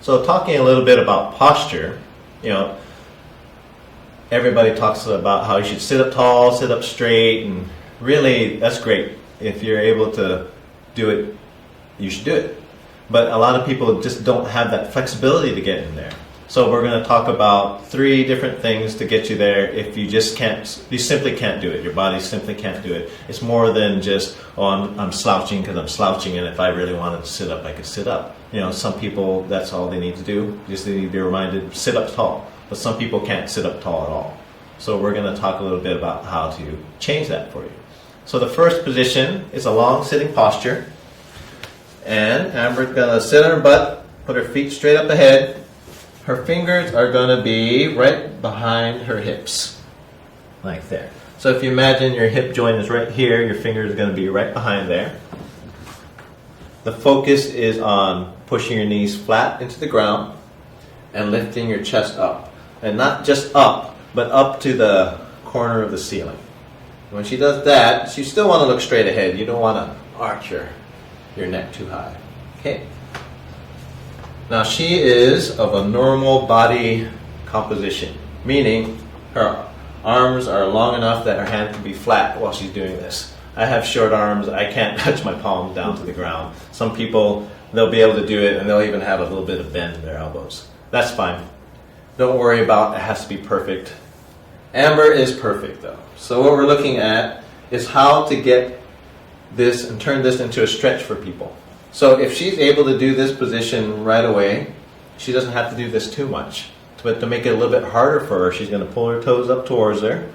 So talking a little bit about posture, you know, everybody talks about how you should sit up tall, sit up straight, and really that's great. If you're able to do it, you should do it. But a lot of people just don't have that flexibility to get in there. So we're going to talk about 3 different things to get you there if you just can't, you simply can't do it. Your body simply can't do it. It's more than just, oh, I'm slouching because I'm slouching, and if I really wanted to sit up, I could sit up. You know, some people, that's all they need to do. Just they need to be reminded, sit up tall. But some people can't sit up tall at all. So we're going to talk a little bit about how to change that for you. So the first position is a long sitting posture. And Amber's going to sit on her butt, put her feet straight up ahead. Her fingers are going to be right behind her hips, like there. So if you imagine your hip joint is right here, your finger is going to be right behind there. The focus is on pushing your knees flat into the ground and lifting your chest up. And not just up, but up to the corner of the ceiling. When she does that, you still want to look straight ahead. You don't want to arch your neck too high. Okay. Now she is of a normal body composition, meaning her arms are long enough that her hand can be flat while she's doing this. I have short arms. I can't touch my palms down to the ground. Some people, they'll be able to do it, and they'll even have a little bit of bend in their elbows. That's fine. Don't worry about it has to be perfect. Amber is perfect though. So what we're looking at is how to get this and turn this into a stretch for people. So if she's able to do this position right away, she doesn't have to do this too much. But to make it a little bit harder for her, she's going to pull her toes up towards her.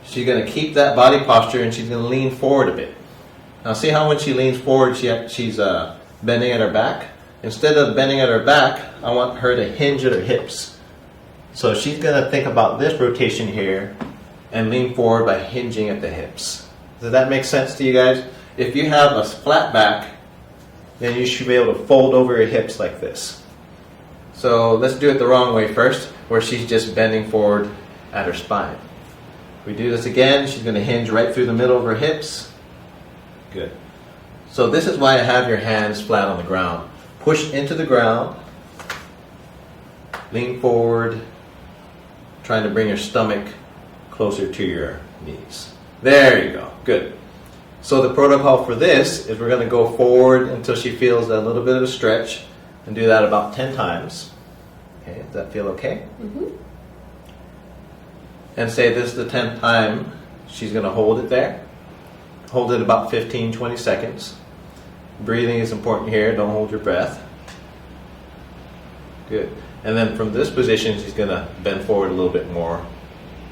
She's going to keep that body posture, and she's going to lean forward a bit. Now see how when she leans forward, she's bending at her back? Instead of bending at her back, I want her to hinge at her hips. So she's going to think about this rotation here and lean forward by hinging at the hips. Does that make sense to you guys? If you have a flat back, then you should be able to fold over your hips like this. So let's do it the wrong way first, where she's just bending forward at her spine. If we do this again, she's going to hinge right through the middle of her hips. Good. So this is why I have your hands flat on the ground. Push into the ground, lean forward, trying to bring your stomach closer to your knees. There you go. Good. So the protocol for this is we're going to go forward until she feels a little bit of a stretch and do that about 10 times. Okay, does that feel okay? Mm-hmm. And say this is the 10th time, she's going to hold it there. Hold it about 15-20 seconds. Breathing is important here. Don't hold your breath. Good. And then from this position, she's going to bend forward a little bit more.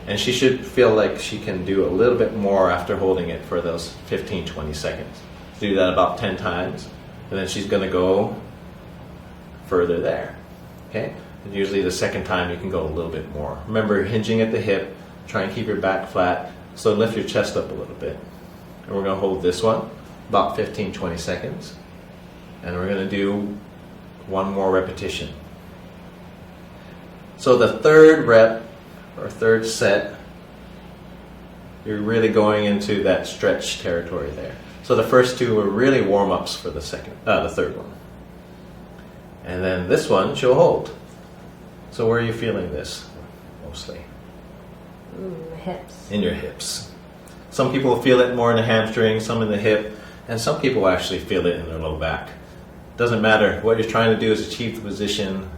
And she should feel like she can do a little bit more after holding it for those 15-20 seconds. Do that about 10 times. And then she's going to go further there. Okay? And usually the second time you can go a little bit more. Remember, hinging at the hip. Try and keep your back flat. So lift your chest up a little bit. And we're going to hold this one about 15-20 seconds. And we're going to do one more repetition. So the third rep, or third set, you're really going into that stretch territory there. So the first 2 are really warm-ups for the third one. And then this one she'll hold. So where are you feeling this mostly? Hips. In your hips. Some people feel it more in the hamstring, some in the hip, and some people actually feel it in their low back. Doesn't matter. What you're trying to do is achieve the position.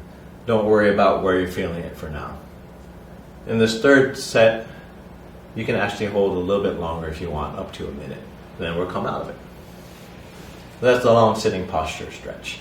Don't worry about where you're feeling it for now. In this third set, you can actually hold a little bit longer if you want, up to a minute. Then we'll come out of it. That's the long sitting posture stretch.